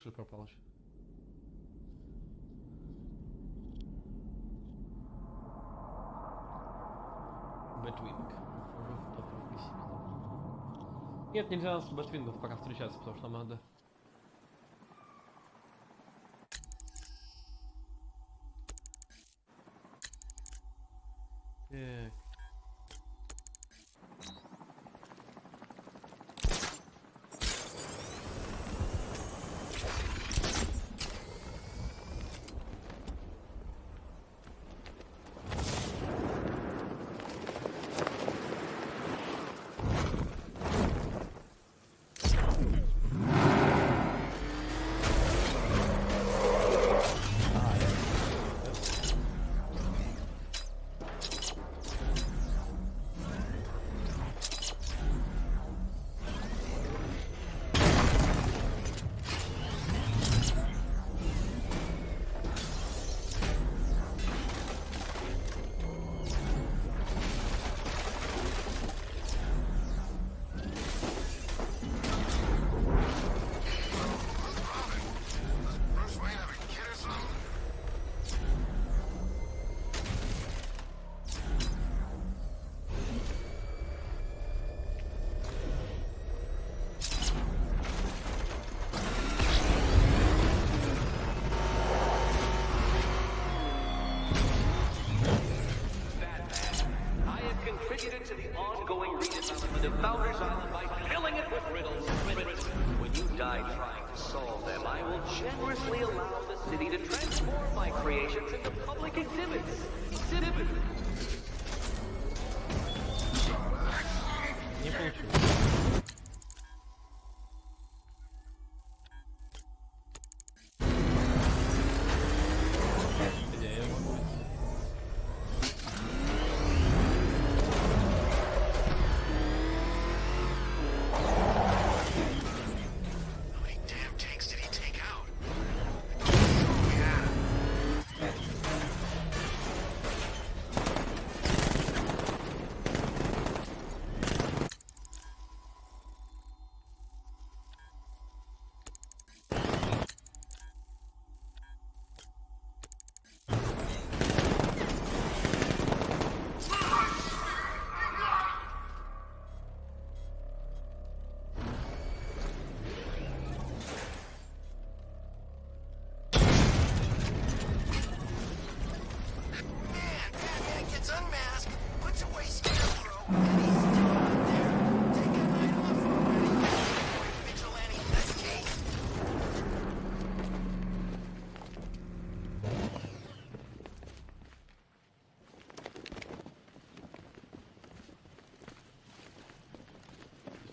Czy propalać? Бэтвинг. Rooftop висит. Нет, нельзя нас бэтвингов пока встречаться, потому что нам надо. Так. To the ongoing redevelopment of Founders Island by filling it with riddles. When you die trying to solve them, I will generously allow the city to transform my creations into public exhibits. Не получилось. Где я могу идти?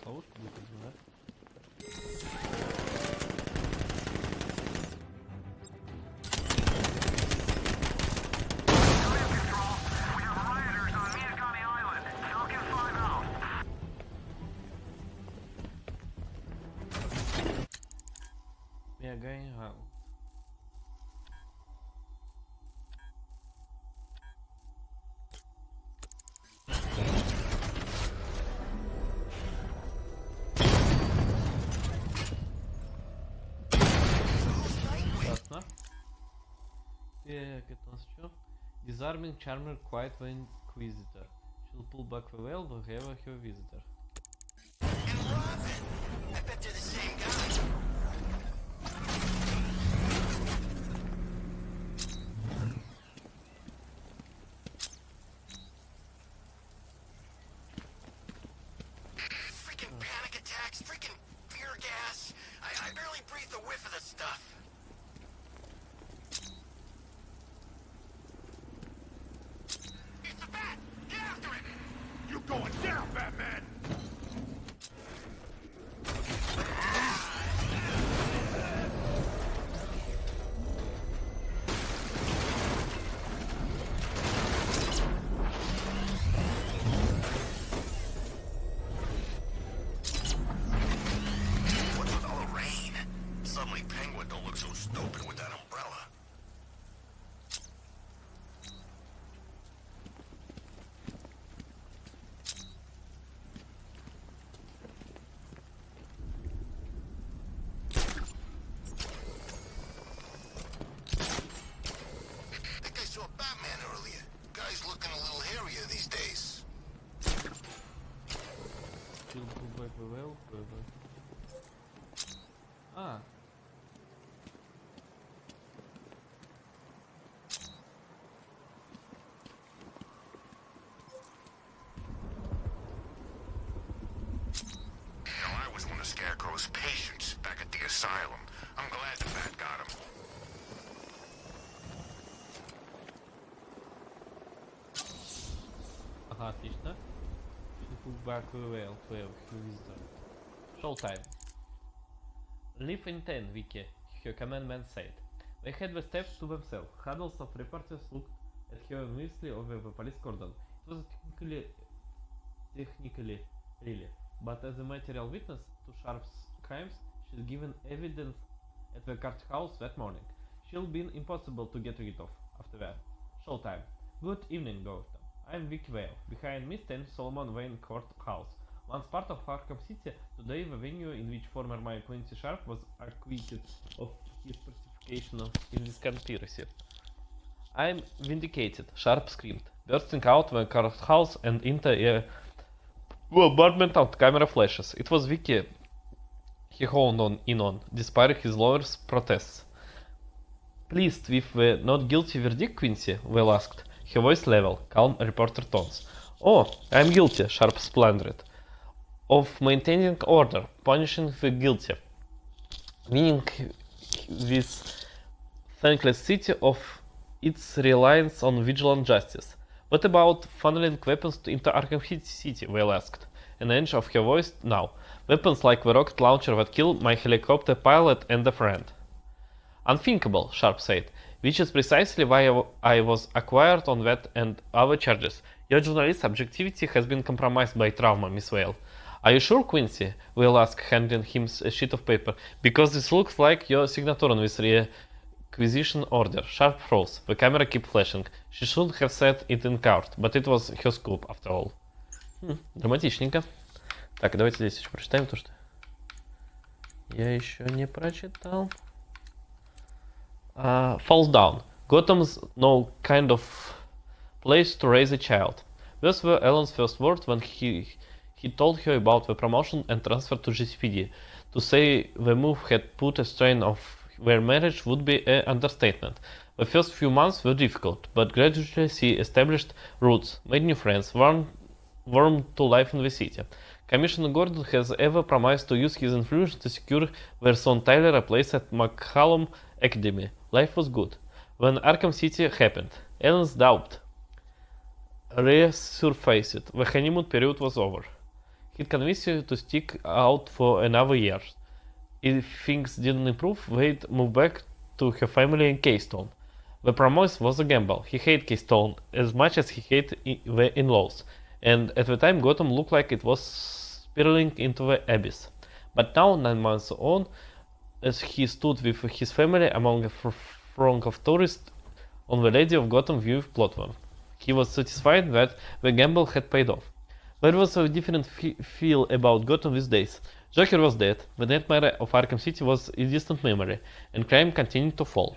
Ловушка будет, да? Мега. Ясно. Так, это у нас что? Disarming Charmer Quiet when Inquisitor. She'll pull back the veil wherever her visitor. And Robin! I bet they're the same guy. Freaking panic attacks, freaking fear gas. I barely breathed a whiff of this stuff. It's the bat! Get after it! You going down, Batman! What's with all the rain? Suddenly Penguin don't look so stupid with that umbrella. I'm glad the Bat got him. Ага, отлично. Pull back well, 12, wizard. Showtime. Leave in 10, Wiki, her command man said. They had the steps to themselves. Huddles of reporters looked at her enviously over the police cordon. It was technically, really, but as a material witness to Sharp's crimes, she's given evidence at the courthouse that morning. She'll be impossible to get rid of after that. Showtime. Good evening, Gotham. I'm Vic Vale. Behind me stands Solomon Wayne Courthouse. Once part of Arkham City, today the venue in which former Mayor Quincy Sharp was acquitted of his participation in this conspiracy. I'm vindicated, Sharp screamed, bursting out the courthouse and into a bombardment of camera flashes. It was Vicky he honed in on, despite his lawyer's protests. Pleased with the not guilty verdict, Quincy? Well asked, her voice level, calm reporter tones. Oh, I'm guilty, Sharp splendid. Of maintaining order, punishing the guilty, winning this thankless city of its reliance on vigilant justice. What about funneling weapons into Arkham City? Well asked, an inch of her voice now. Weapons like the rocket launcher that killed my helicopter pilot and a friend. Unthinkable, Sharp said, which is precisely why I was acquitted on that and other charges. Your journalist's objectivity has been compromised by trauma, Miss Vale. Are you sure, Quincy? Will asked, handing him a sheet of paper. Because this looks like your signature on this requisition order. Sharp froze. The camera kept flashing. She should have said it in court, but it was her scoop, after all. Драматичненько. Так, давайте здесь еще прочитаем то, что я еще не прочитал. Falls down. Gotham's no kind of place to raise a child. Those were Ellen's first words when he told her about the promotion and transfer to GCPD. To say the move had put a strain on their marriage would be an understatement. The first few months were difficult, but gradually she established roots, made new friends, warmed to life in the city. Commissioner Gordon has ever promised to use his influence to secure their son Tyler a place at McCallum Academy. Life was good. When Arkham City happened, Ellen's doubt resurfaced. The honeymoon period was over. He'd convinced her to stick out for another year. If things didn't improve, they'd move back to her family in Keystone. The promise was a gamble. He hated Keystone as much as he hated the in-laws, and at the time Gotham looked like it was spiraling into the abyss. But now, 9 months on, as he stood with his family among a throng of tourists on the Lady of Gotham view platform, he was satisfied that the gamble had paid off. There was a different feel about Gotham these days. Joker was dead, the nightmare of Arkham City was a distant memory, and crime continued to fall.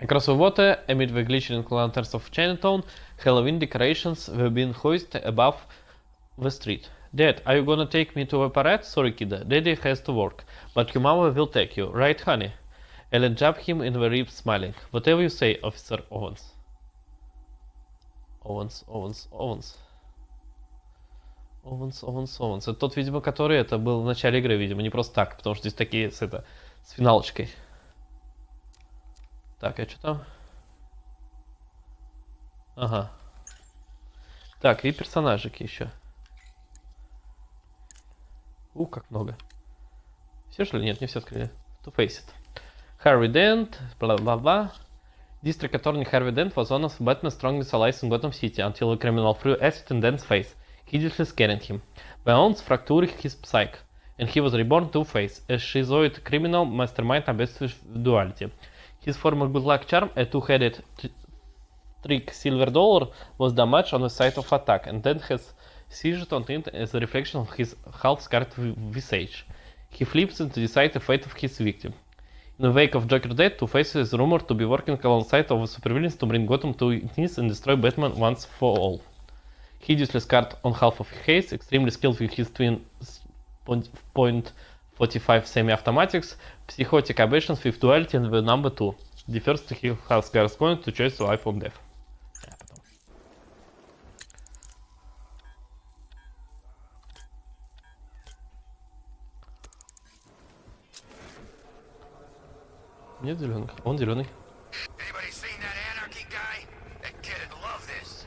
Across the water, amid the glittering lanterns of Chinatown, Halloween decorations were being hoisted above the street. Dad, are you gonna take me to a parade? Sorry, kid, Daddy has to work, but your mama will take you, right, honey? Ellen jabbed him in the ribs, smiling. Whatever you say, Officer Owens. Owens. Это тот, видимо, который это был в начале игры, видимо, не просто так, потому что здесь такие с финалочкой. Так, а что там? Ага. Так, и персонажики еще. Как много. Все что ли? Нет, не все открыли. To face it. Harvey Dent, blah. District Attorney Harvey Dent was one of Batman's strongest allies in Gotham City until a criminal threw acid in Dent's face, hideously scaring him. Wounds fractured his psyche, and he was reborn Two-Face, a schizoid criminal mastermind obsessed with duality. His former good luck charm, a two-headed trick silver dollar, was damaged on the site of attack, and Dent has seized on it as a reflection of his half-scarred visage. He flips to decide the fate of his victim. In the wake of Joker's death, Two-Face is rumored to be working alongside of supervillains to bring Gotham to its knees and destroy Batman once for all. Hideously scarred on half of his face, extremely skilled with his twin .45 semi-automatics, psychotic aberrations with duality and the number 2. The first he has corresponded to choice life or death. Нет зеленых. Он зеленый. Anybody seen that anarchy guy? That kid'd love this.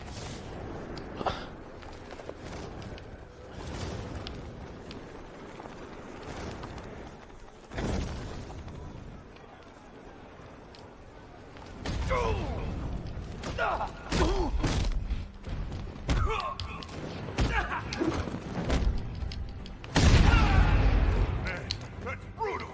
Man, that's brutal.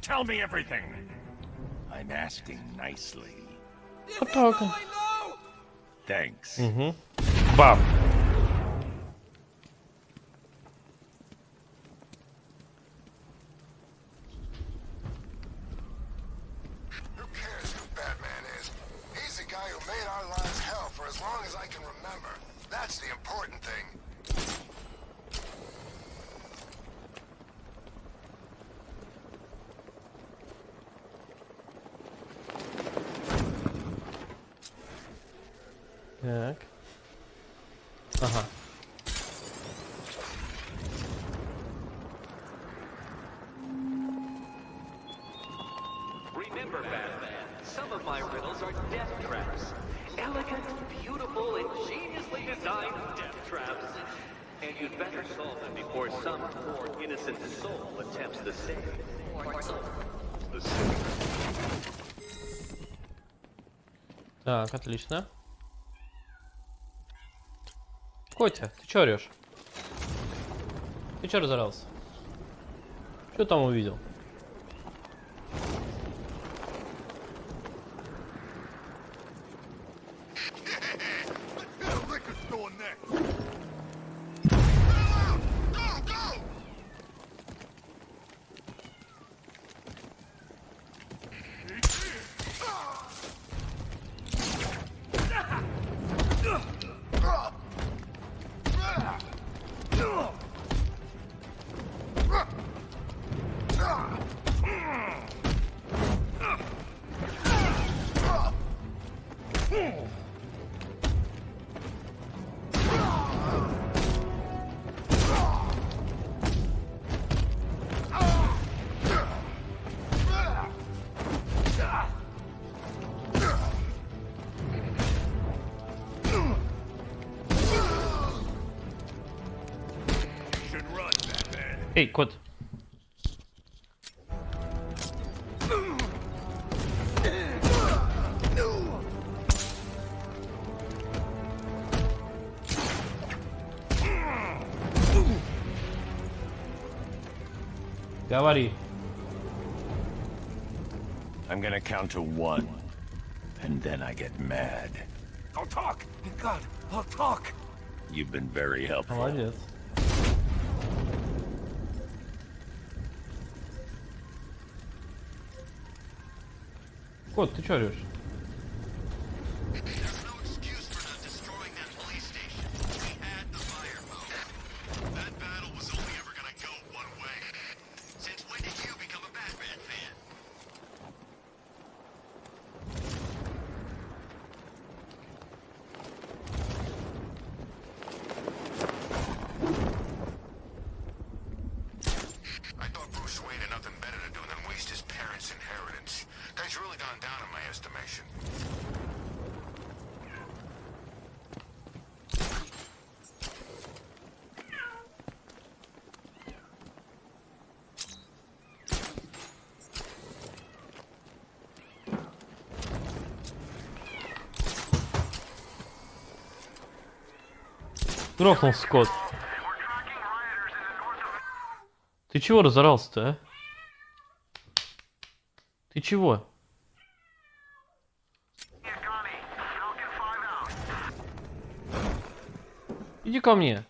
Tell me everything. I'm asking nicely. Атака. Thanks. Бам. Who cares who Batman is? He's the guy who made our lives hell for as long as I can remember. That's the important thing. Так. Ага. Remember, Batman, some of my riddles are death traps. Elegant, beautiful, ingeniously designed death traps. And you'd better solve them before some poor innocent soul attempts the same. The same. Так, отлично. Котя, ты чё орёшь? Ты чё разорался? Что там увидел? The liquor store next. Go, go! Эй, кот. Говори. I'm gonna count to 1, and then I get mad. I'll talk! God, I'll talk! You've been very helpful. Молодец. Кот, ты чё орёшь? There's no excuse for not destroying that police station. We had the firepower. That battle was only ever gonna go one way. Since when did you become a Batman fan? I thought Bruce Wayne had nothing better to do than waste his parents' inheritance. Guy's really gone down in my estimation. Грохнул Скотт. Ты чего разорался-то, а? Ты чего? Иди ко мне.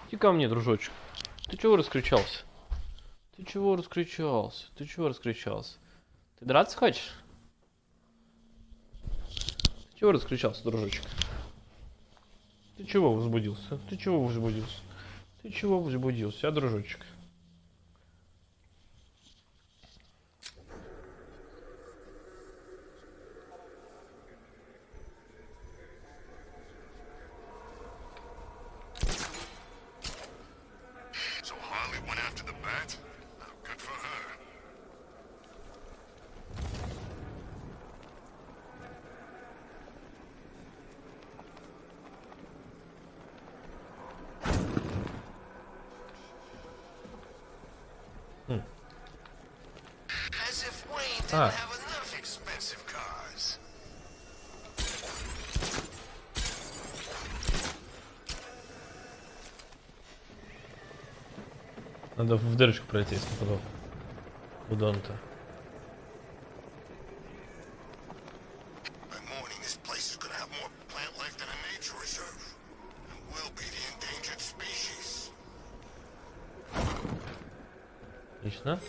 Иди ко мне, дружочек. Ты чего раскричался? Ты чего раскричался? Ты чего раскричался? Ты драться хочешь? Ты чего раскричался, дружочек? Ты чего возбудился? Ты чего возбудился? Ты чего возбудился, а, дружочек? So Harley went after the bat? Oh, good for her. As if Wayne didn't Ah. have enough expensive cars. Надо в дырочку пройти, если потом. Удон-то. By morning, this place is gonna have more plant life than a nature reserve. And we'll be the endangered species. Отлично.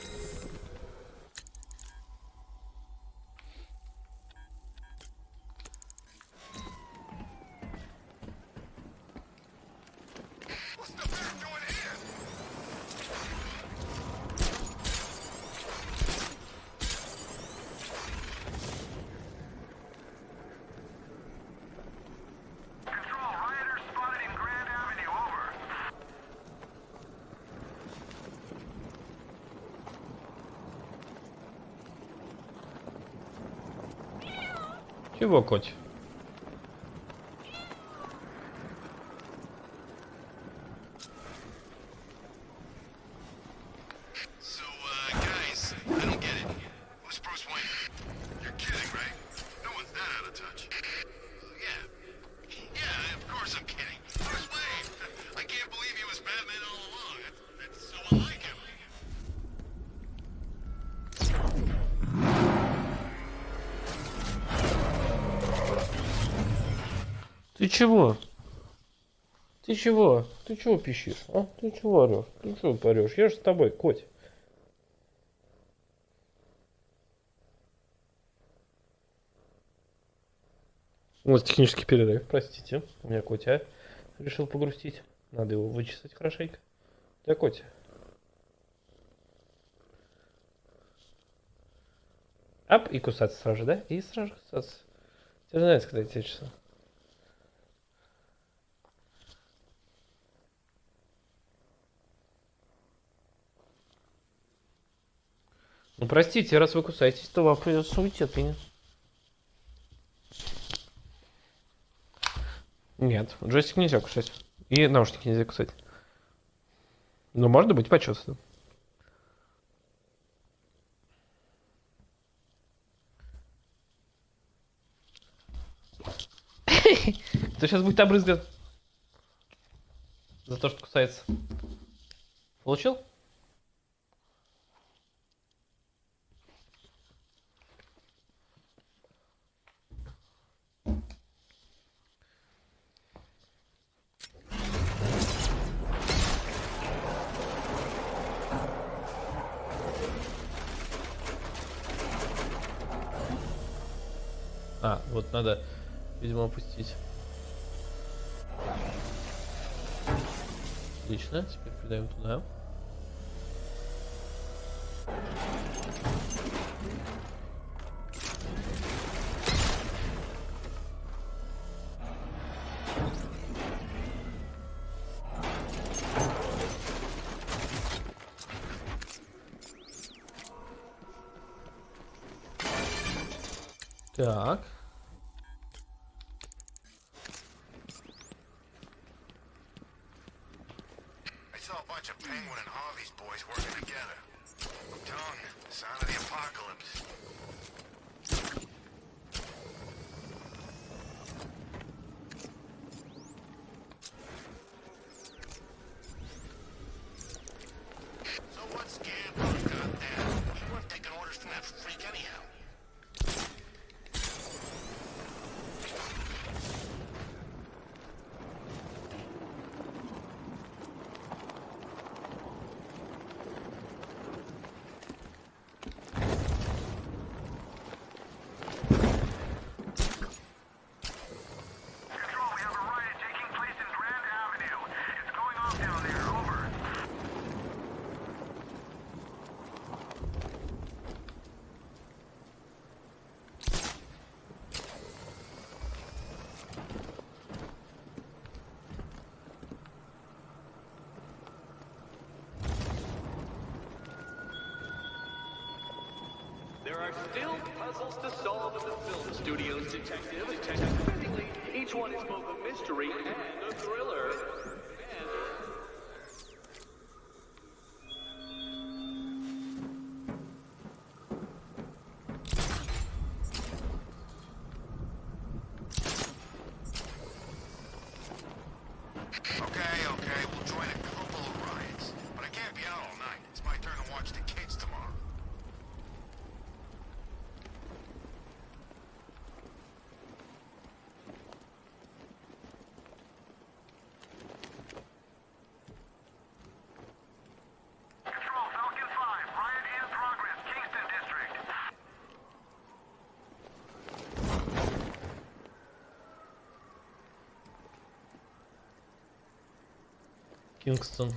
What's the bat doing here? Control, rioters spotted in Grand Avenue, over. Чего, коть? So, guys, I don't get it. Who's Bruce Wayne? You're kidding, right? No one's that out of touch. Yeah. Yeah, of course I'm kidding. Bruce Wayne! I can't believe he was Batman all along. That's so unlike him. Ты чего? Ты чего? Ты чего пищишь? А? Ты чего орешь? Ты чего порешь? Я же с тобой, коть. Вот технический перерыв, простите. У меня котя решил погрустить. Надо его вычесать хорошенько. Да, котя? Ап, и кусаться сразу же, да? И сразу же кусаться. Тебе же нравится, когда я тебя чесал. Ну простите, раз вы кусаетесь, то вам придется уйти от меня. Нет, джойстик нельзя кусать. И наушники нельзя кусать. Но можно быть почесанным. Кто сейчас будет обрызган? За то, что кусается. Получил? А, вот надо, видимо, опустить. Отлично, теперь передаем туда. Так. I saw a bunch of Penguin and Harvey's boys working together. Tongue, sign of the apocalypse. still puzzles to solve in the film studio's detective. Fittingly, each one is both a mystery and a thriller. And Okay, we'll join a couple of riots. But I can't be out all night. It's my turn to watch the kids tomorrow. Control, Falcon 5. Riot in progress. Kingston District. Кингстон.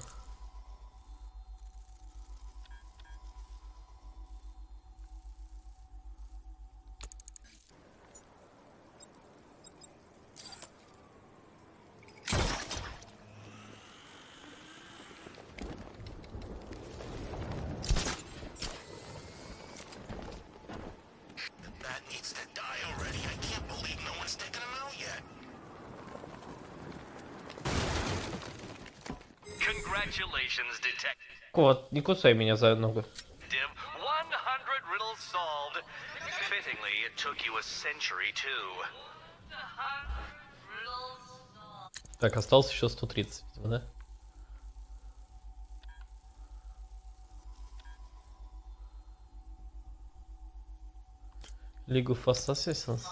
That needs to die already. I can't believe no one's taken him out yet. congratulations, detective. Вот, не кусай меня за ногу. 100 riddles solved. Fittingly, it took you a century too. Так, осталось еще 130, видимо, да? League of Assassins.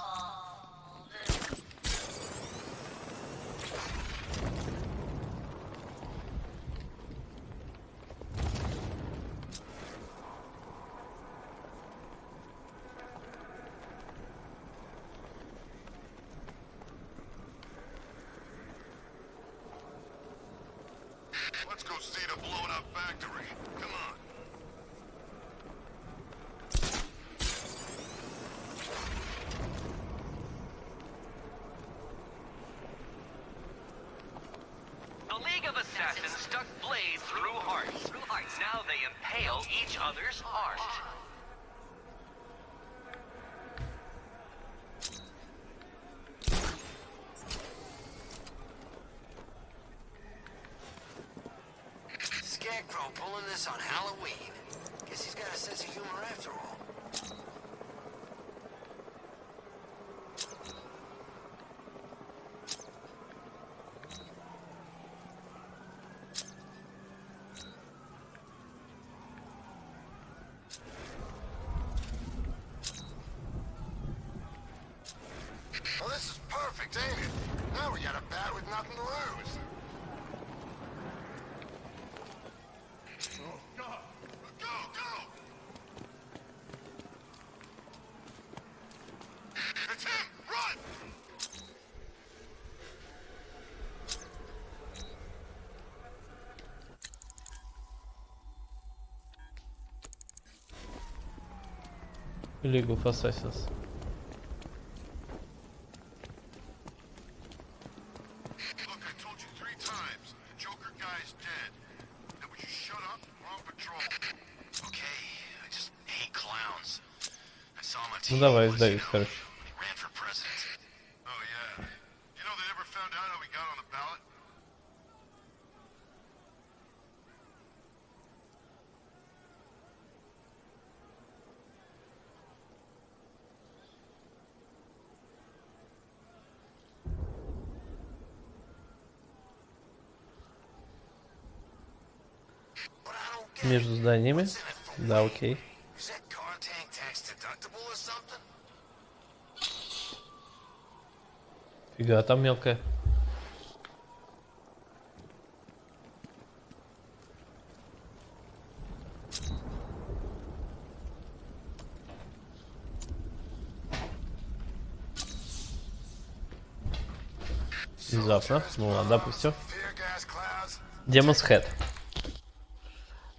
Let's go see the blown up factory. Come on. The League of Assassins stuck blades through hearts. Now they impale each other's heart. Scarecrow pulling this on Halloween. Guess he's got a sense of humor after all. Well, this is perfect, ain't it? Now we got a bat with nothing to lose. Oh, God. Go! It's him! Run! League of Assassins. Look, I told you 3 times. The Joker guy's dead. Now would you shut up? We're on patrol. Okay, I just hate clowns. I saw him on TV. Ну давай, once, сдаюсь, you know. короче. He ran for president. Oh, yeah. You know they never found out how he got on the ballot? But I don't get Между зданиями. what's in it for Да, me. окей. Is that car tank tax deductible or something? Фига, там мелкая. Внезапно. Ну ладно, допустим. Tear gas clouds. Demon's Head.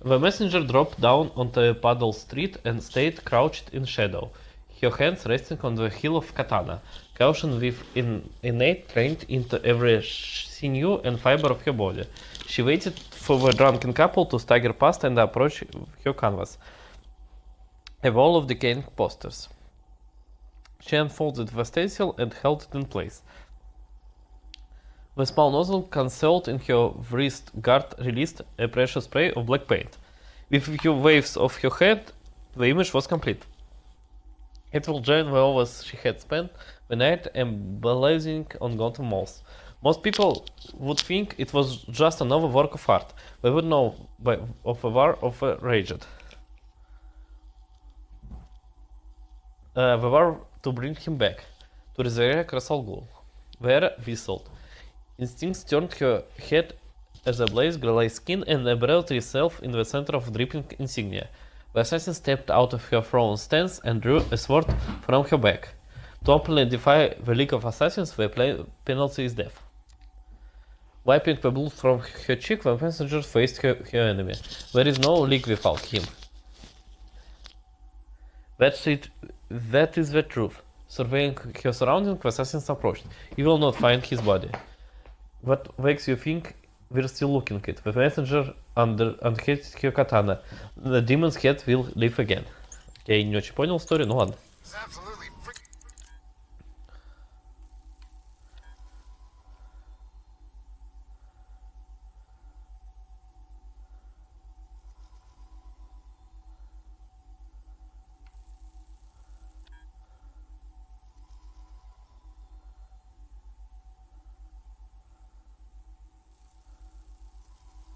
The messenger dropped down onto a puddle street and stayed crouched in shadow, her hands resting on the hilt of katana, caution with innate trained into every sinew and fiber of her body. She waited for the drunken couple to stagger past and approach her canvas. a wall of decaying posters. She unfolded the stencil and held it in place. The small nozzle concealed in her wrist guard released a pressure spray of black paint. With a few waves of her hand, the image was complete. It will join the hours she had spent the night embellishing on Gotham walls. Most people would think it was just another work of art. They would know of a war of raged. The war to bring him back, to resurrect Russell Gould. Vera whistled. Instincts turned her head as a blaze gray skin and a brilliant self in the center of dripping insignia. The assassin stepped out of her thrown stance and drew a sword from her back. To openly defy the League of Assassins, the penalty is death. Wiping the blood from her cheek, the messenger faced her enemy. There is no league without him. That is the truth. Surveying her surroundings, the assassins approached. You will not find his body. What makes you think we're still looking at it? The messenger unheaded her katana. The demon's head will live again. Я не очень понял историю, ну ладно. It's absolutely freak.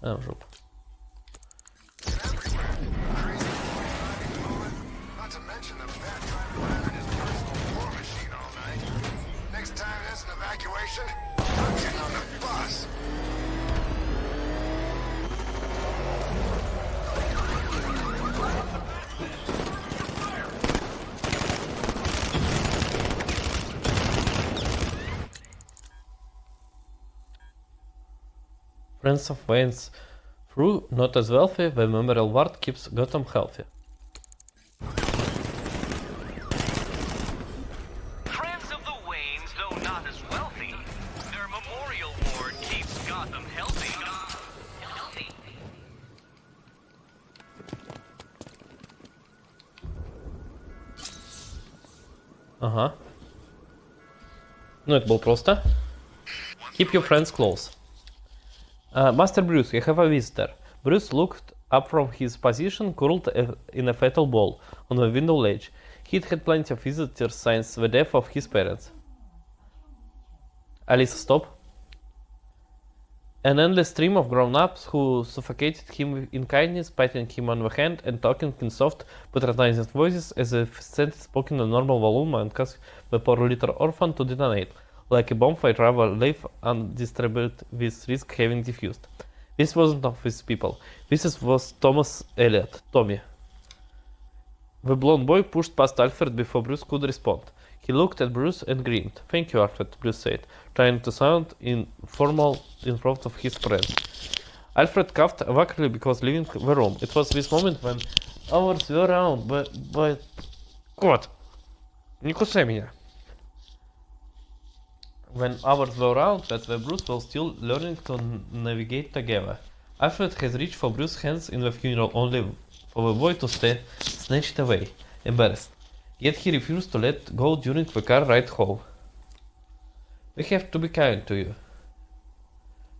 А, в жопу. Everywhere. Crazy moving. Not to mention the bat trying to run in his personal war machine all night. Next time there's an evacuation, I'm getting on the bus. Friends of Wayne's through not as wealthy, the memorial ward keeps Gotham healthy. Friends of the Waynes, though not as wealthy, their memorial ward keeps Gotham healthy. Ага. Ну, это было просто. Keep your friends close. Master Bruce, you have a visitor. Bruce looked up from his position, curled in a fetal ball on the window ledge. He'd had plenty of visitors since the death of his parents. Alice, stop. An endless stream of grown-ups who suffocated him in kindness, patting him on the hand and talking in soft, patronizing voices as if sentence spoken in a normal volume and caused the poor little orphan to detonate. Like a bomb, I'd rather live undisturbed with risk having diffused. This wasn't of these people. This was Thomas Elliot, Tommy. The blond boy pushed past Alfred before Bruce could respond. He looked at Bruce and grinned. Thank you, Alfred, Bruce said, trying to sound informal in front of his friend. Alfred coughed awkwardly because leaving the room. It was this moment when hours were around, but... Кот! Не кусай меня! When hours were around, that the Bruce was still learning to navigate together. Alfred has reached for Bruce's hands in the funeral only for the boy to snatch it away, embarrassed. Yet he refused to let go during the car ride home. We have to be kind to you.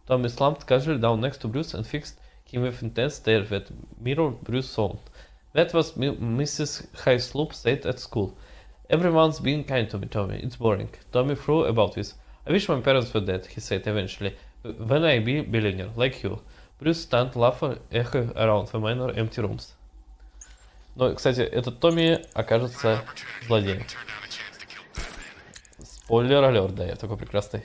Tommy slumped casually down next to Bruce and fixed him with intense stare that mirrored Bruce's own. That was Mrs. Highslope said at school. Everyone's being kind to me, Tommy. It's boring. Tommy threw about this. I wish my parents were dead, he said eventually. When I be billionaire, like you. Bruce stunned laughter echo around the minor empty rooms. Но, кстати, этот Томми окажется злодеем. Спойлер алерт, да, я такой прекрасный.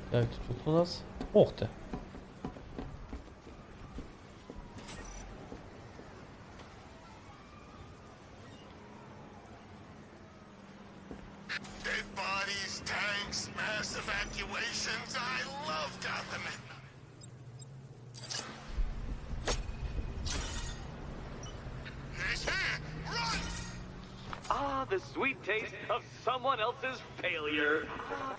Так, тут у нас... Ух ты! Dead bodies, tanks, mass evacuations. I love Gotham. the sweet taste of someone else's failure.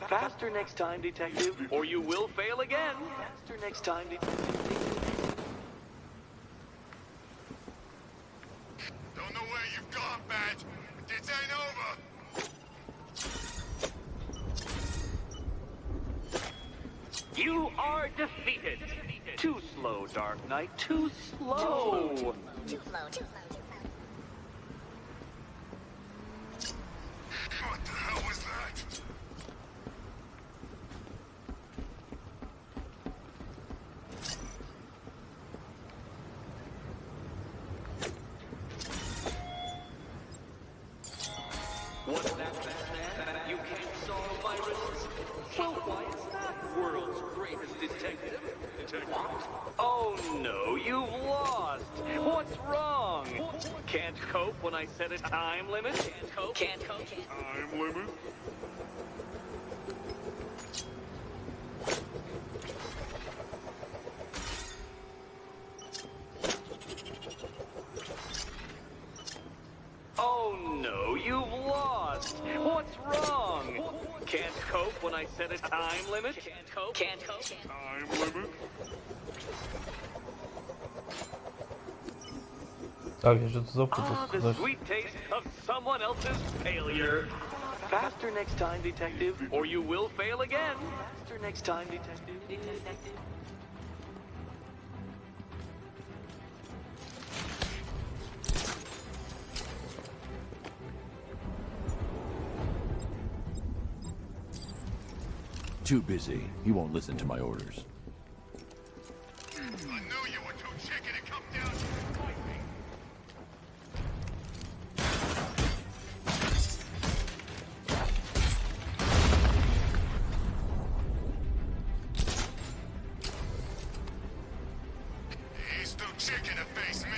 Faster next time, detective, or you will fail again. Faster next time, detective. Don't know where you've gone, Badge, but this ain't over. You are defeated. Too slow, Dark Knight. Too slow. Too slow. What the hell was that? What's that, Batman? You can't solve my riddles? Well, why is that world's greatest detective? What? Oh no, you've lost. What's wrong? Can't cope when I set a time limit? Can't cope. Time limit? Oh no, you've lost. What's wrong? Can't cope when I set a time limit? Can't cope. Time limit? Так, я что-то Ah, запутался. the sweet taste of someone else's failure. Faster next time, detective, or you will fail again. Faster next time, detective. Too busy. He won't listen to my orders. I knew you were too chicken to come down here and fight me. He's too chicken to face me.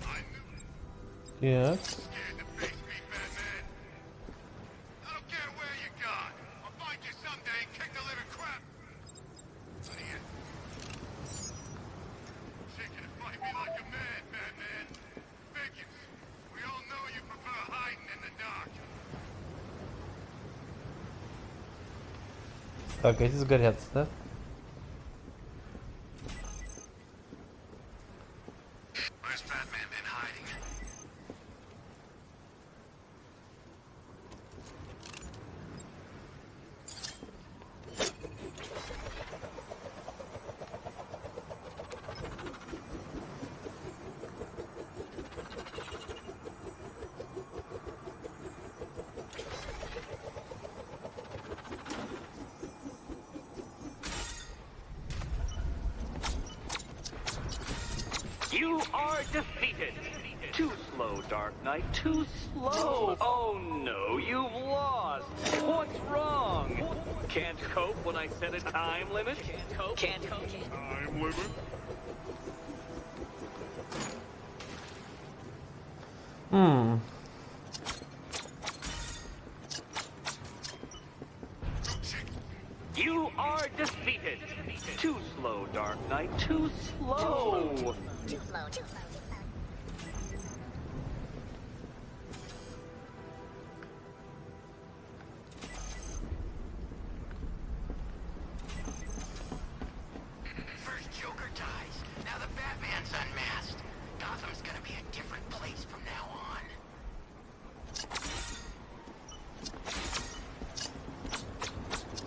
I knew Так. scared to face me, Batman. I don't care where you gone. I'll find you someday and kick the living crap. Out of here. Chicken to fight me like a man, Batman. Figures. We all know you prefer hiding in the dark. Так, эти сгорятся, да? Where's Batman been hiding? You are defeated. Too slow, Dark Knight. Too slow. Oh no, you've lost. What's wrong? Can't cope when I set a time limit? Can't cope. Time limit? Too chicken. You are defeated. Too slow, Dark Knight. Too slow. Too slow. First Joker dies. Now the Batman's unmasked. Gotham's gonna be a different place from now on.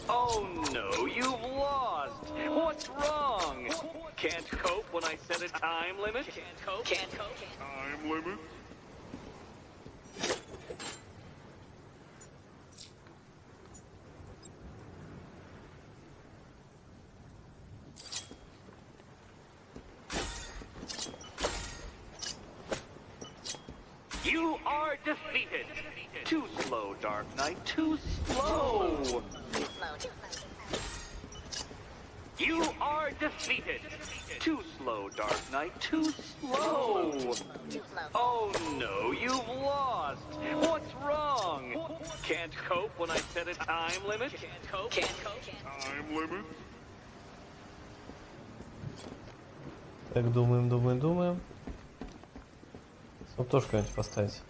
Oh no, you've lost. What's wrong? Can't cope when I set a time limit? Can't cope. Time limit? You are defeated. Too slow, Dark Knight. Too slow. Too slow. You are defeated. Too slow, Dark Knight. Too slow. Too slow. Oh no, you've lost. What's wrong? Can't cope when I set a time limit? Can't cope. Time limit? Так, думаем. Чтоб тоже куда-нибудь поставить.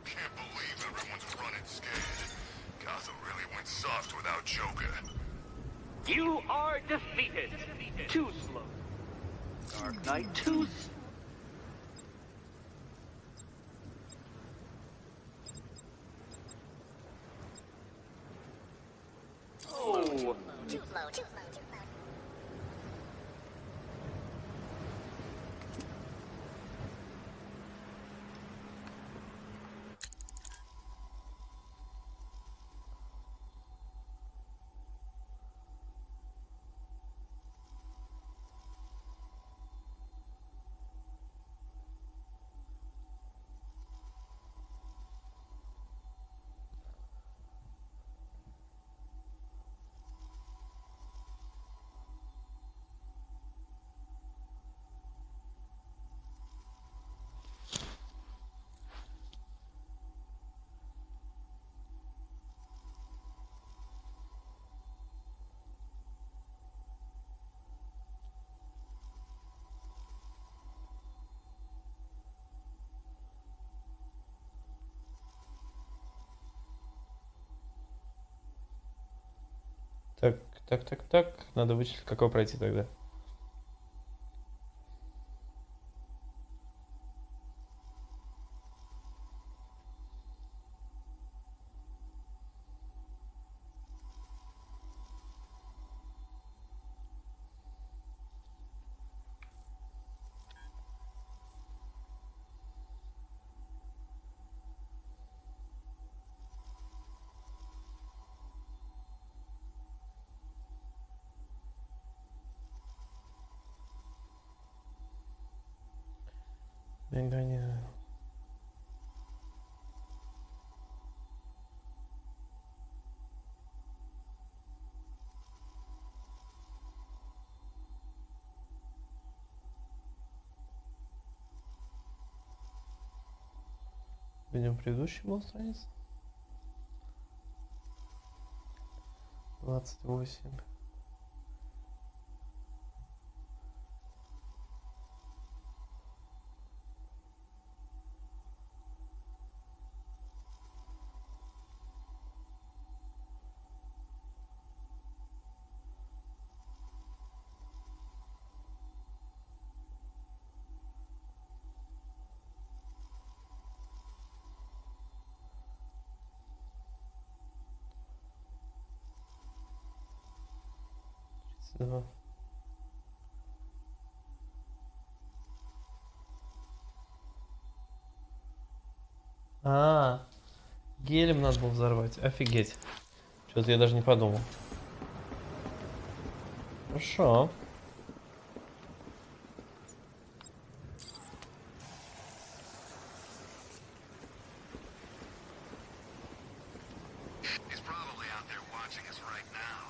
Can't believe everyone's running scared. Gotham really went soft without Joker. You are defeated. Too slow. Dark Knight, too slow. Too slow, too slow, too slow. Так. Надо вычислить, как его пройти тогда. Мигание. Видим предыдущий был страниц. 28. Да. Гелем надо было взорвать. Офигеть. Что-то я даже не подумал. Хорошо. He's probably out there watching us right now.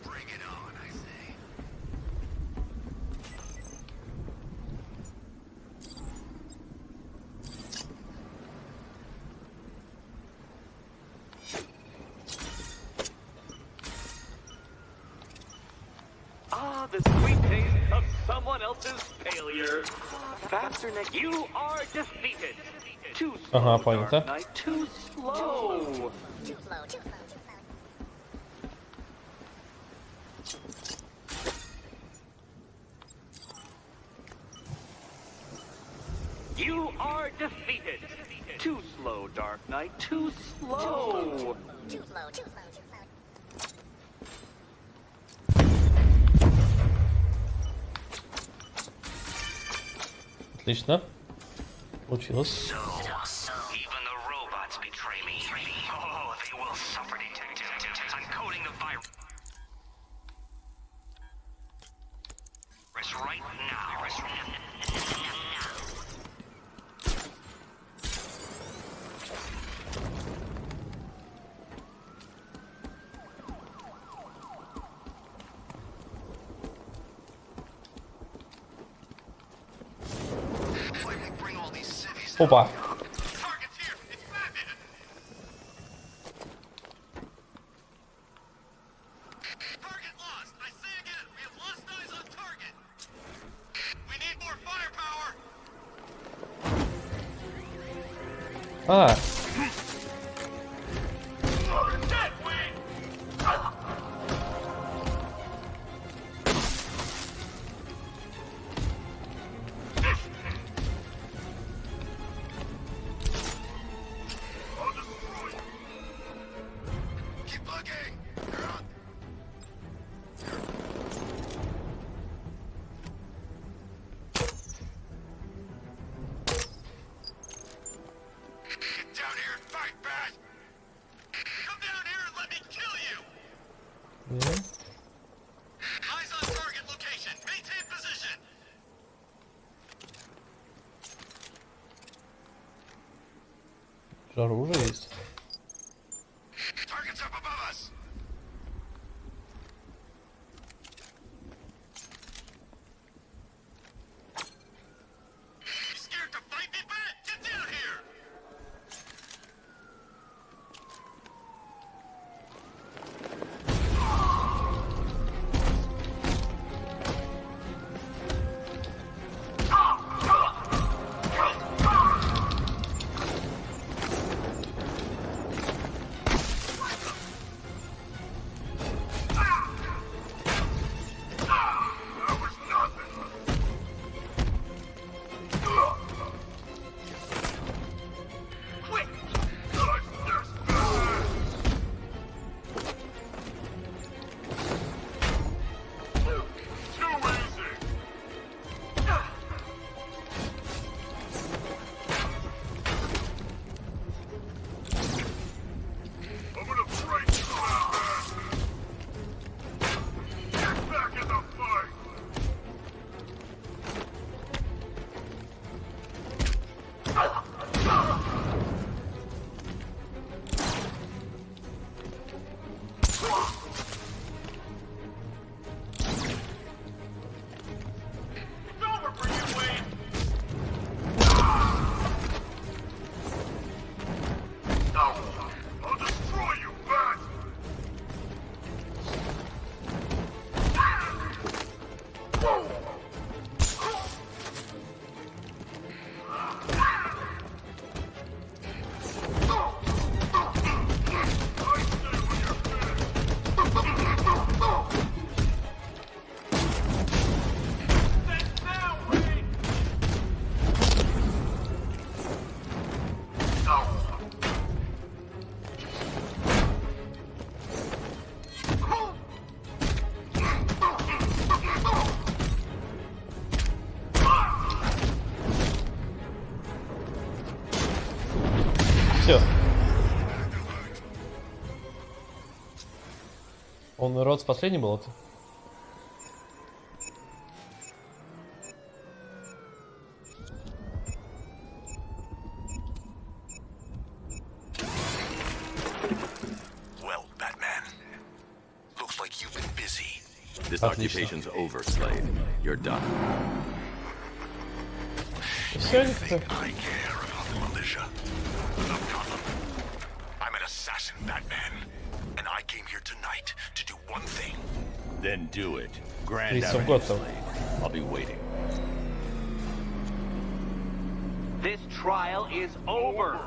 Bring it on, I say. Ah, the sweet taste of someone else's failure. Faster, Nick. You are defeated. Too slow, Ага, понял, Dark да? Knight. Too slow. Too slow, too slow, too slow. You are defeated. Too slow, Dark Knight. Too slow. Too slow, too slow, too slow. Отлично. Получилось. So, even the robots betray me. Oh, they will suffer, detective. I'm coding the virus right now. Why we bring all these civvies? Опа. Target's here. It's Batman. Target lost. I say again. А, Keep looking. You're on. Get down here and fight, Bat. Come down here and let me kill you. nie. Eyes on target location. Maintain position. Że orужие jest. Target's up above us. You scared to fight me, Bat? Get down here. That was nothing. Quick! Touch this bat! Too easy! I'm gonna break you out, man! Get back in the fight! It's over for you, Wayne! No! I'll destroy you, Bat! I stay when you're finished! Now, Wayne! No! Все. Он рот последний был это? Well, Batman. Looks like you've been busy. This Отлично. occupation's over, Slade. You're done. Все, I care about the militia. Of Gotham. I'm an assassin, Batman. And I came here tonight to do one thing. Then do it. Grand Лицом Avenue, Готэм. Slade. I'll be waiting. This trial is over.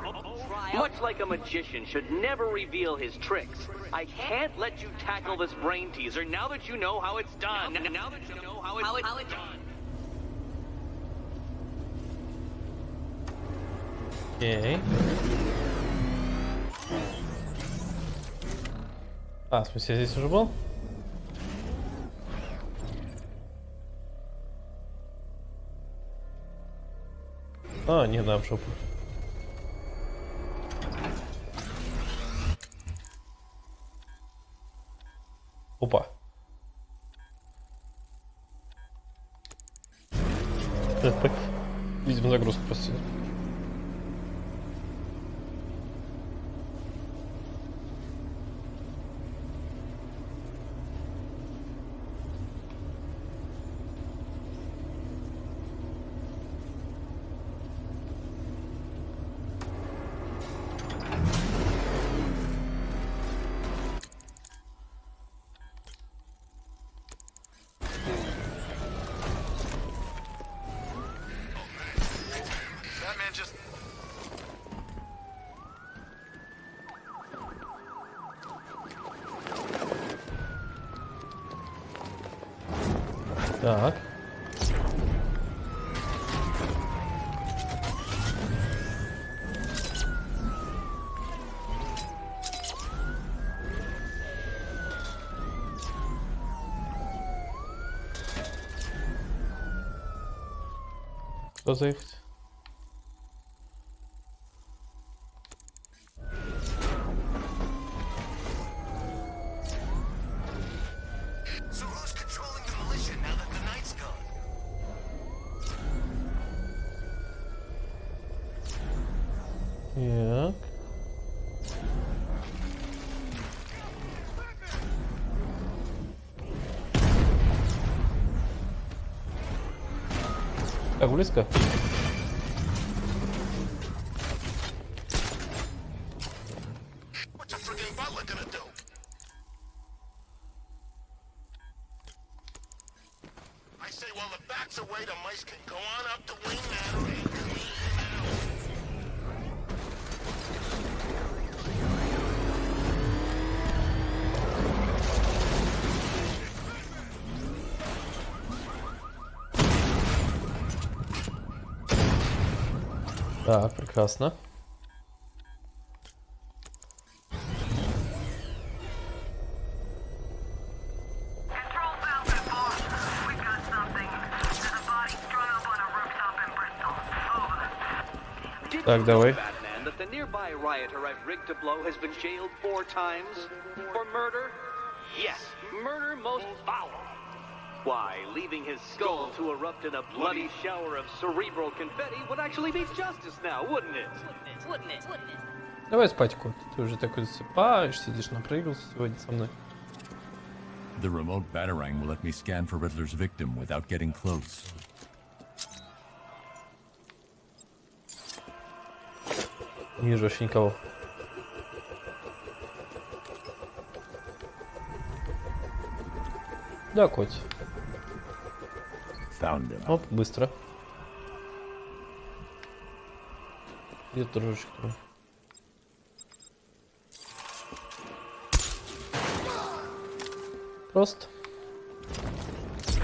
Much like a magician should never reveal his tricks. I can't let you tackle this brain teaser now that you know how it's done. Now that you know how it's done. Окей. А, в смысле, я здесь уже был? А, не дам шопу. Опа. Так, видимо, загрузка просто. Так. Кто заехать? So who's controlling the militia now that the night's gone? Так. Так, близко? What's a friggin' butler gonna do? I say while the bats away, the mice can go on up to Wing Manor and clean out. Так, прекрасно. Control Falcon 4. We've got something. There's a body strung up on a rooftop in Bristol. Over. Did Так, you давай. know, Batman, that the nearby rioter I've rigged to blow has been jailed 4 times? For murder? Yes, murder most foul. Why, leaving his skull to erupt in a bloody shower of cerebral confetti would actually be justice now, wouldn't it? Давай спать, кот. Ты уже такой засыпаешь, сидишь, напрыгался сегодня со мной. The remote batarang will let me scan for Riddler's victim without getting close. Не вижу вообще никого. Да, кот. Found him. Оп, быстро. Где дружочек твой? Просто.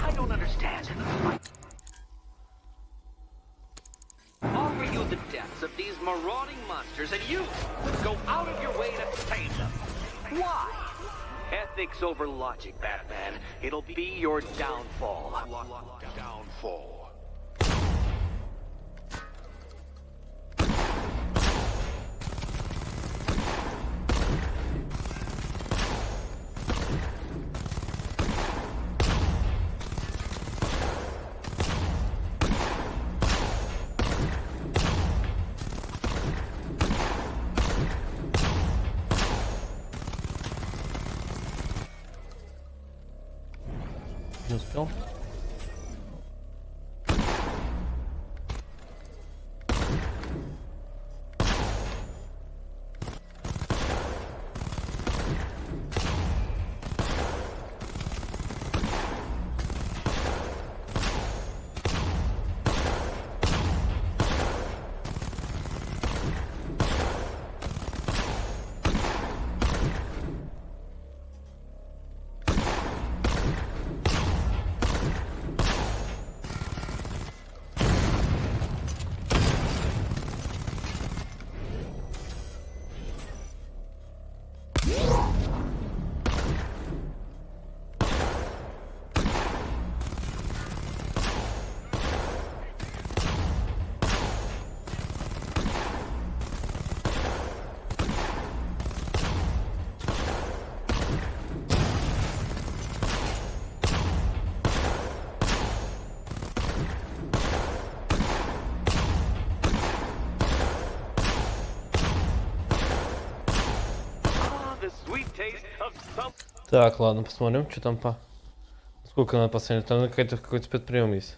I don't understand. Offer you the deaths of these marauding monsters, and you would go out of your way to tame them. Why? Ethics over logic, Batman. It'll be your downfall. Downfall. Не успел. Так, ладно, посмотрим, что там по... Сколько надо посмотреть? Там какой-то спецприем есть.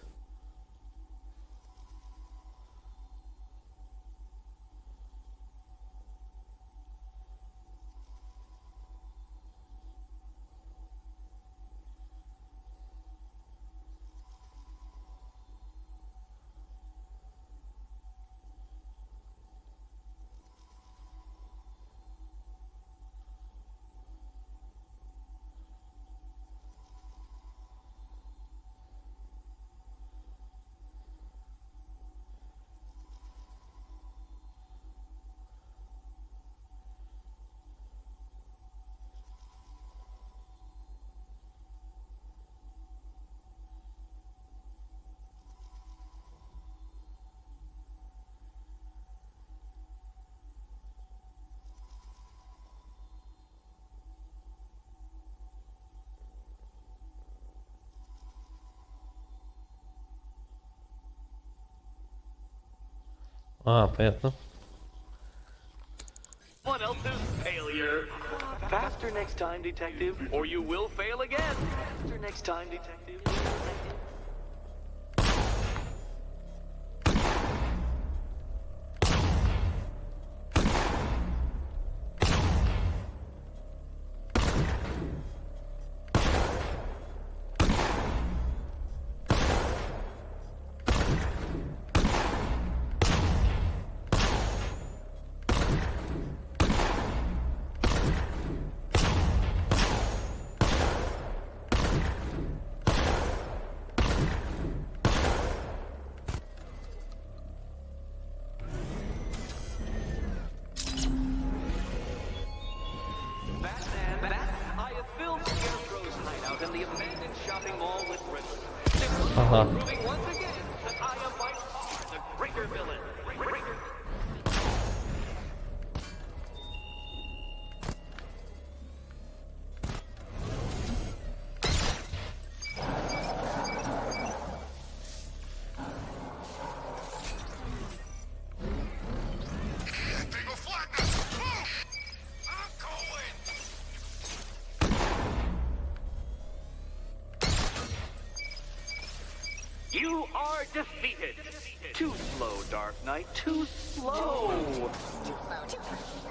А, понятно. What else is failure? Faster next time, detective, or you will fail again. Faster next time, detective. In the abandoned shopping mall with riddles. Proving once again that I am by far the greater villain. They go flatten us! Move! I'm going! You are defeated. Too slow, Dark Knight. Too slow. Too slow, too slow.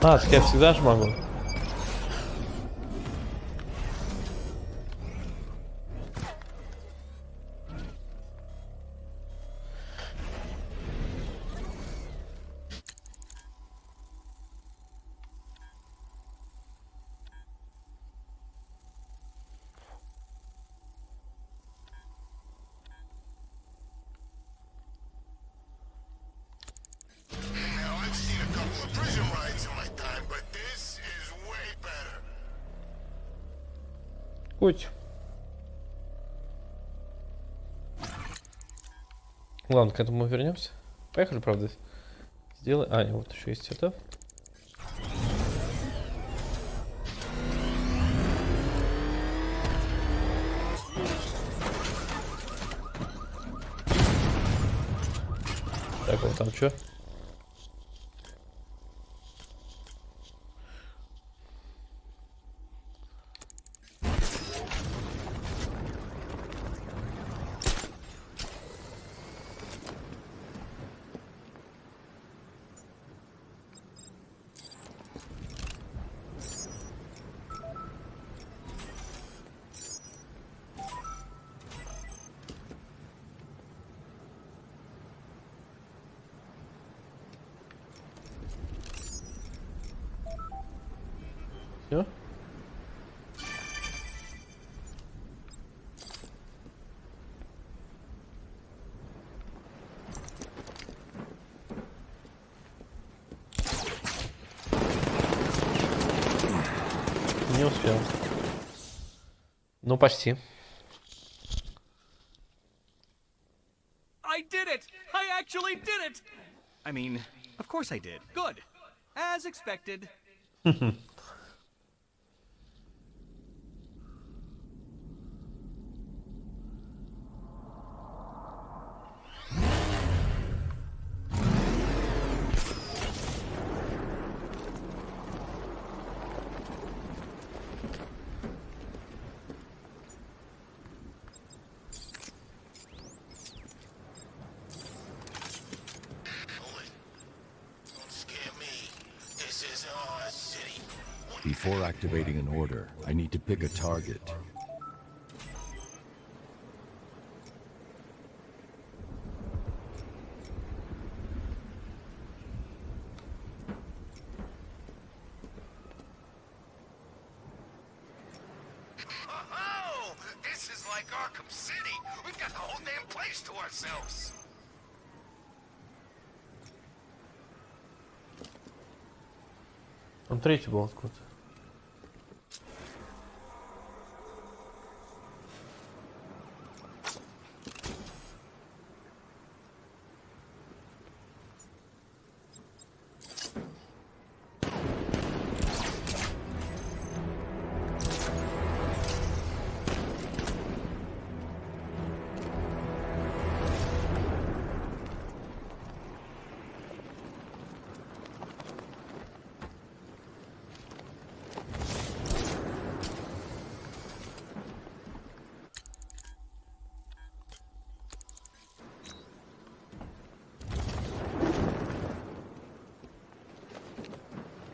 А, так я всегда же могу. Now, I've seen a couple of prison rides in my time, but this is way better. Путь. Ладно, к этому мы вернемся. Поехали, правда. Сделай. А, нет, вот еще есть это. Так, вот там что? Все? Не успел. Ну, почти. I did it! I actually did it! I mean, of course I did. Good. As expected. Before activating an order, I need to pick a target. Oh, this is like Arkham City. We've got the whole damn place to ourselves. Там третий был откуда.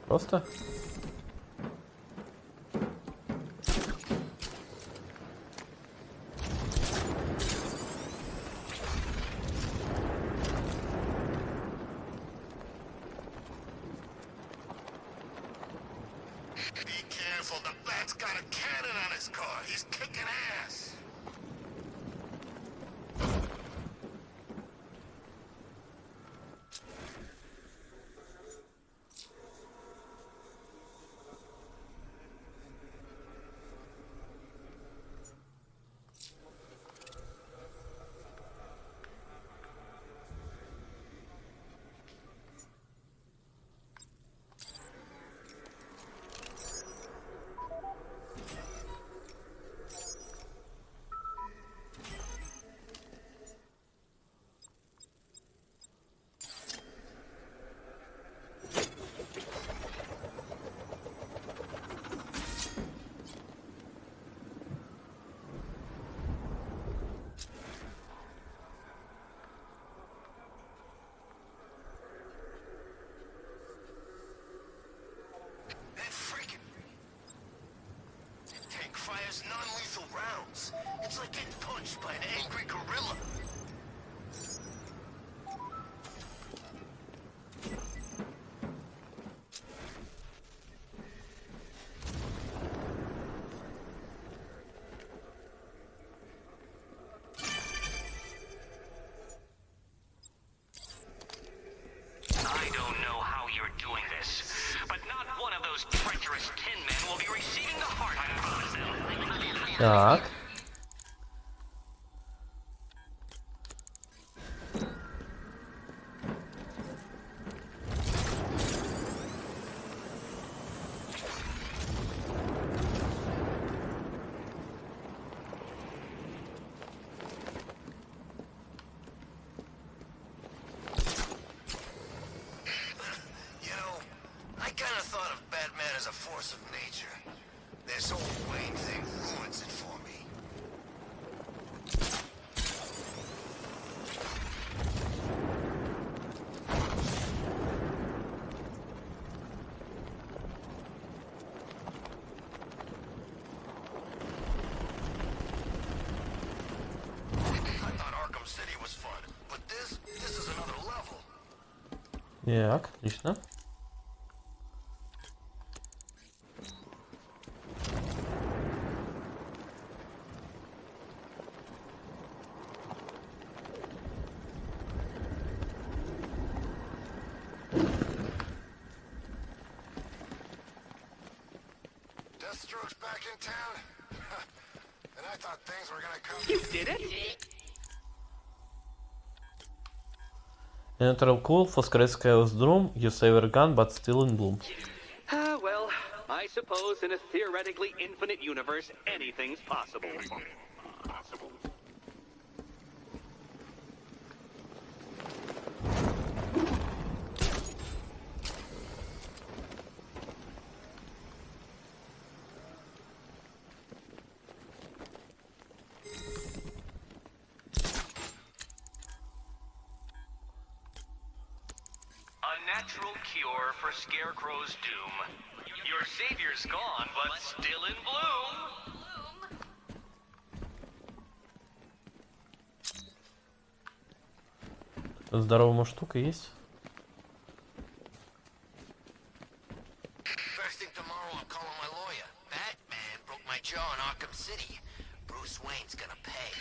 Просто? Be careful, the Bat's got a cannon on his car. He's kicking ass. That freaking tank fires non-lethal rounds. It's like getting punched by an angry gorilla. I don't know how you're doing this, but not one of those treacherous tin men will be receiving the heart, I promise them. Так. You know, I kind of thought of Batman as a force of nature. This whole Wayne thing ruins it for me. I thought Arkham City was fun, but this is another level. Так, отлично. Deathstroke's back in town? And I thought things were gonna come. You did it? Neutral cool, Foscare's Chaos Drum, you save your gun but still in bloom. Well, I suppose in a theoretically infinite universe, anything's possible. A natural cure for Scarecrow's doom. Your savior's gone, but still in bloom. Здоровая штука есть? First thing tomorrow, I'm calling my lawyer. Batman broke my jaw in Arkham City. Bruce Wayne's gonna pay.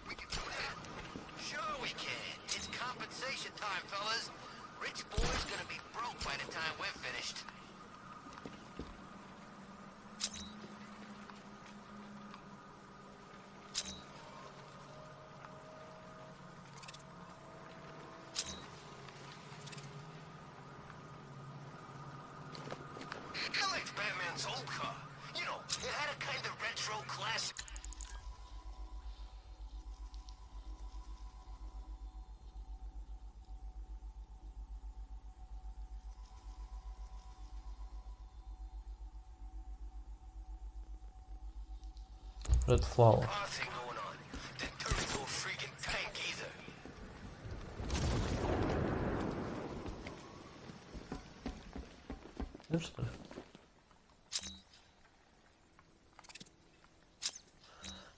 We can do that. Sure we can. It's compensation time, fellas. Rich boy's gonna be broke by the time we're finished. I liked Batman's old car. You know, it had a kind of retro classic. Red Flower. Car thing going on. Didn't turn into a freaking tank either. Ну что ли?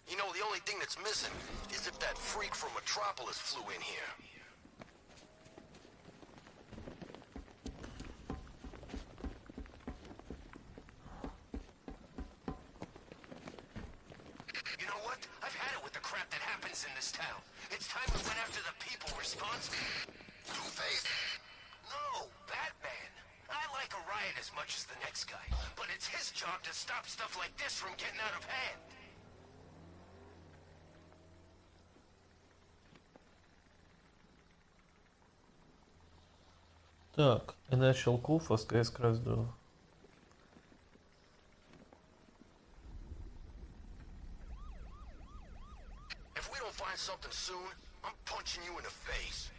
You know, the only thing that's missing is if that freak from Metropolis flew in here. You know what? I've had it with the crap that happens in this town. It's time we went after the people responsible. Two-Face? No, Batman. I like a riot as much as the next guy, but it's his job to stop stuff like this from getting out of hand. Так, Initial Cool, Fast Crash 2. If we don't find something soon, I'm punching you in the face.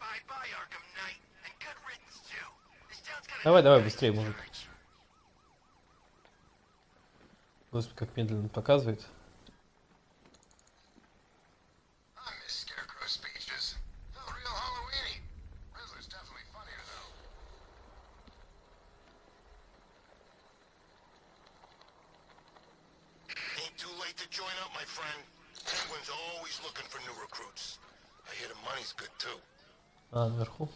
Bye-bye, Arkham Knight, and good riddance too. This town's got Давай, давай, быстрее, мужик. Господи, как медленно показывает. I miss Scarecrow speeches. Felt real Halloween-y. Riddler's definitely funnier, though. Ain't too late to join up, my friend. Penguin's always looking for new recruits. I hear the money's good too. А, наверху.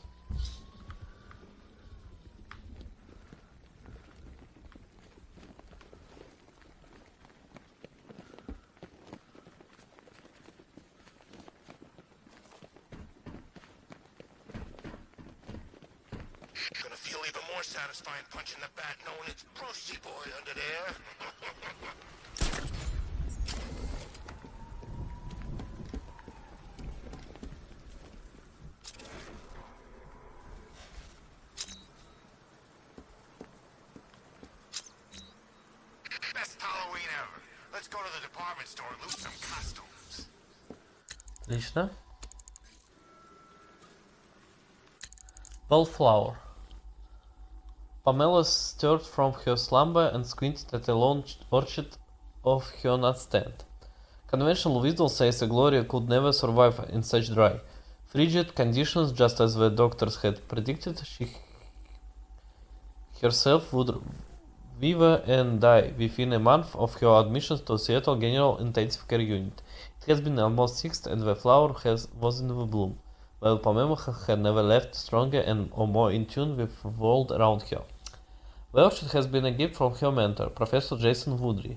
Gonna feel even more satisfying punching the bat knowing it's Brucey boy under there. Best Halloween ever. Let's go to the department store and loot some costumes. Отлично. Wallflower. Pamela stirred from her slumber and squinted at a lone orchard of her nightstand. Conventional wisdom says a Gloria could never survive in such dry, frigid conditions, just as the doctors had predicted. She herself would wither and die within a month of her admission to Seattle General Intensive Care Unit. It has been almost 6 and the flower was in the bloom, while Pamela had never left stronger and or more in tune with the world around her. The orchid has been a gift from her mentor, Professor Jason Woodry,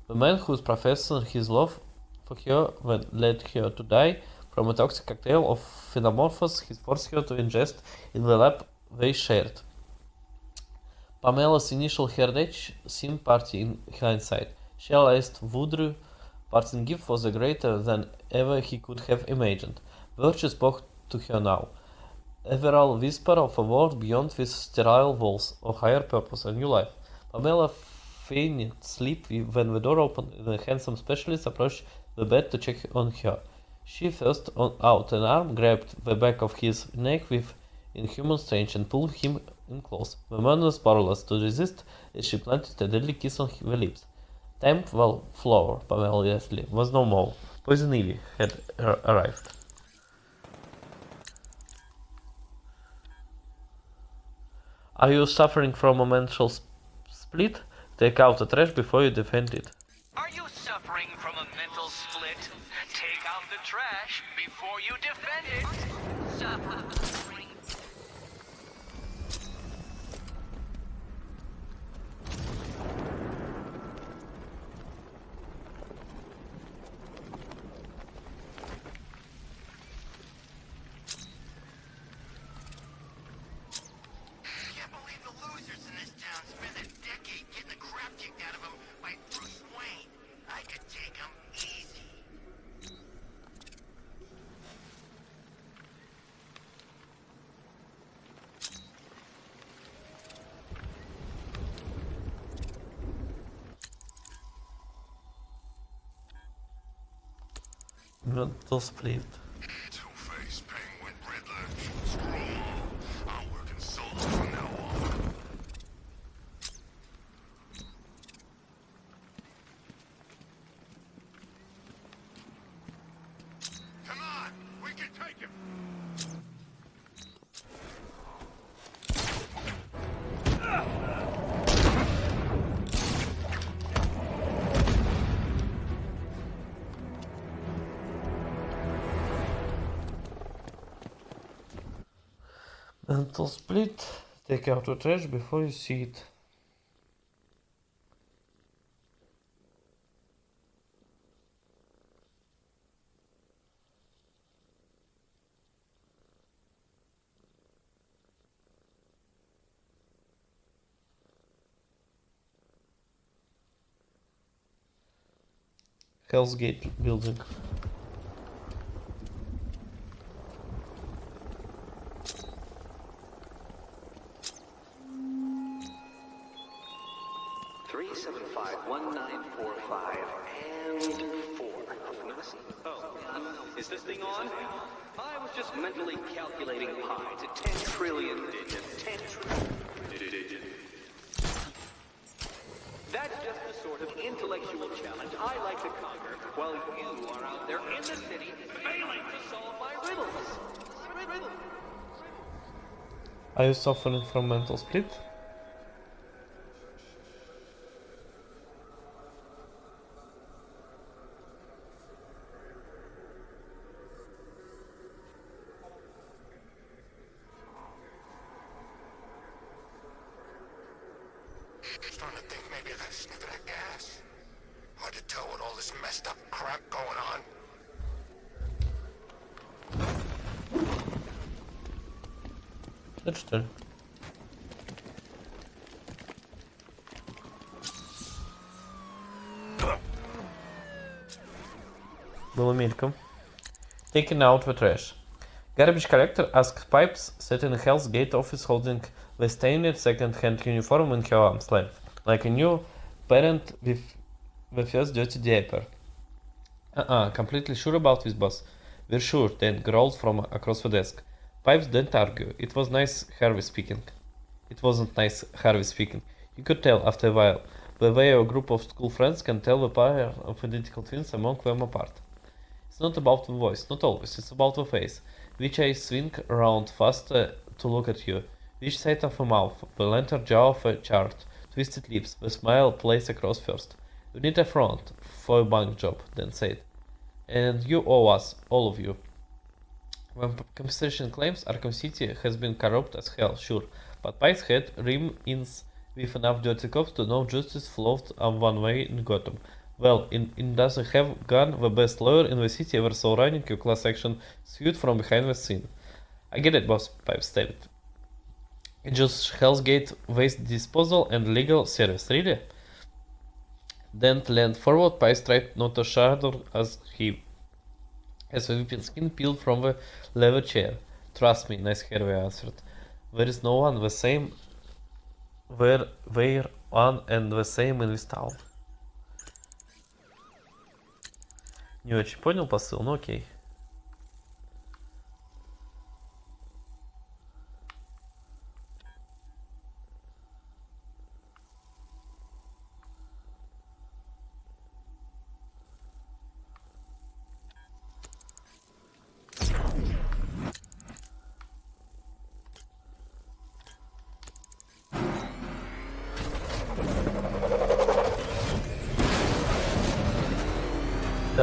the man whose professing his love for her when led her to die from a toxic cocktail of phenomorphos he forced her to ingest in the lab they shared. Pamela's initial heritage seemed party in hindsight. She realized Woodry's parting gift was greater than ever he could have imagined. The orchid spoke to her now. A viral whisper of a world beyond these sterile walls, of higher purpose, a new life. Pamela feigned sleep when the door opened and a handsome specialist approached the bed to check on her. She thrust out an arm, grabbed the back of his neck with inhuman strength and pulled him in close. The man was powerless to resist as she planted a deadly kiss on the lips. Time flower, Pavel Leslie, was no more. Poison Ivy had arrived. Are you suffering from a mental split? Take out the trash before you defend it. Are you suffering from a mental split? Take out the trash before you defend it. Suffering. Can't believe the losers in this town spent a decade getting the crap kicked out of them by Bruce Wayne. I could take them easy. Mental split. Two-Face, Penguin, Riddler, screw 'em all. I'm working solo from now on. Come on, we can take him. Mental split. Take out the trash before you see it. Hell's Gate building. Three, 1945 and 4. Oh, is this thing on? I was just mentally calculating pi to 10 trillion digits. 10 trillion. That's just the sort of intellectual challenge I like to conquer while you are out there in the city failing to solve my riddles. Are you suffering from mental split? Starting to think maybe I got a sniff of that gas. Hard to tell with all this messed up crap going on. Что ли? Было мельком. Taking out the trash. Garbage collector asks Pipes, sat in Hell's Gate office holding the stained second-hand uniform in her arm's length, like a new parent with the first dirty diaper. Completely sure about this, boss. We're sure, Dan growled from across the desk. Pipes didn't argue. It was nice Harvey speaking. It wasn't nice Harvey speaking. You could tell after a while, the way a group of school friends can tell the pair of identical twins among them apart. It's not about the voice, not always, it's about the face. Which eyes swing around faster to look at you, which side of the mouth, the lantern jaw of a chart, twisted lips, the smile plays across first. You need a front for a bank job, Dan said. And you owe us, all of you. When compensation claims Arkham City has been corrupt as hell, sure, but Pipes had rim-ins with enough dirty cops to know justice flowed one way in Gotham. Well, it doesn't have gone the best lawyer in the city ever saw running a class action suit from behind the scene. I get it, boss, Pipes stated. It's just Hell's Gate waste disposal and legal service, really? Dent leaned forward, Pipes tried not to shudder as the whipping skin peeled from the leather chair. Trust me, nice Harvey answered. There is no one the same where one and the same in this town. Не очень понял посыл, но окей.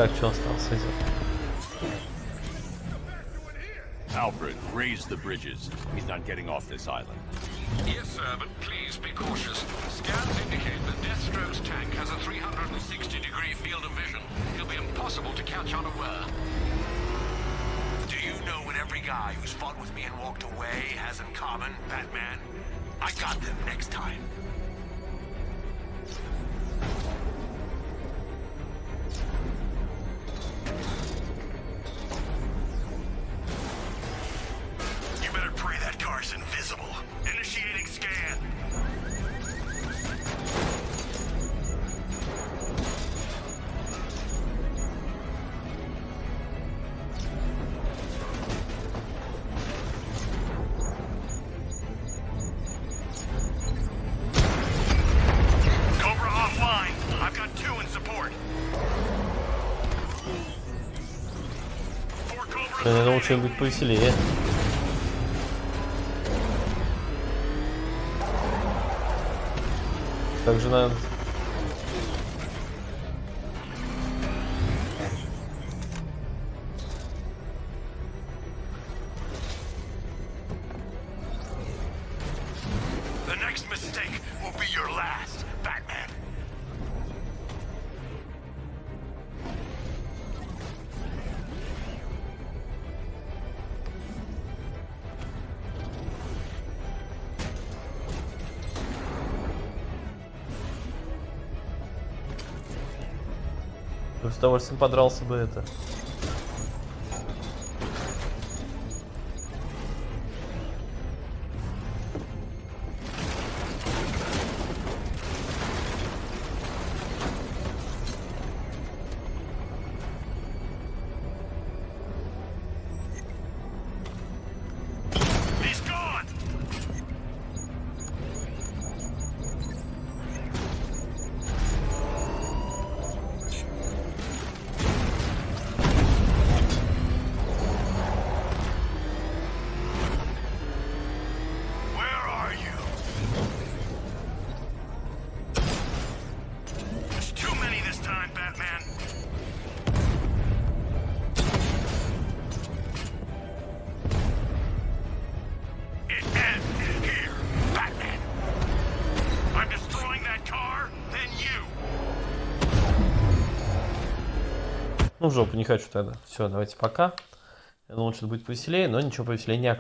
Так, что остался? Alfred, raise the bridges. He's not getting off this island. Yes, sir, but please be cautious. Scans indicate that Deathstroke's tank has a 360-degree field of vision. It'll be impossible to catch unaware. Do you know what every guy who's fought with me and walked away has in common, Batman? I got them next time. You better pray that car's invisible. Initiating scan. Cobra offline. I've got 2 in support. 4 Cobras. Мне надо что-нибудь повеселее. Также надо... The next mistake will be your last, Batman. С удовольствием подрался бы это. He's gone. Where are you? There's too many this time, Batman. It ends here, Batman. I'm destroying that car, then you. Ну, в жопу, не хочу тогда. Все, давайте пока. Я думал, что будет повеселее, но ничего повеселее не оказалось.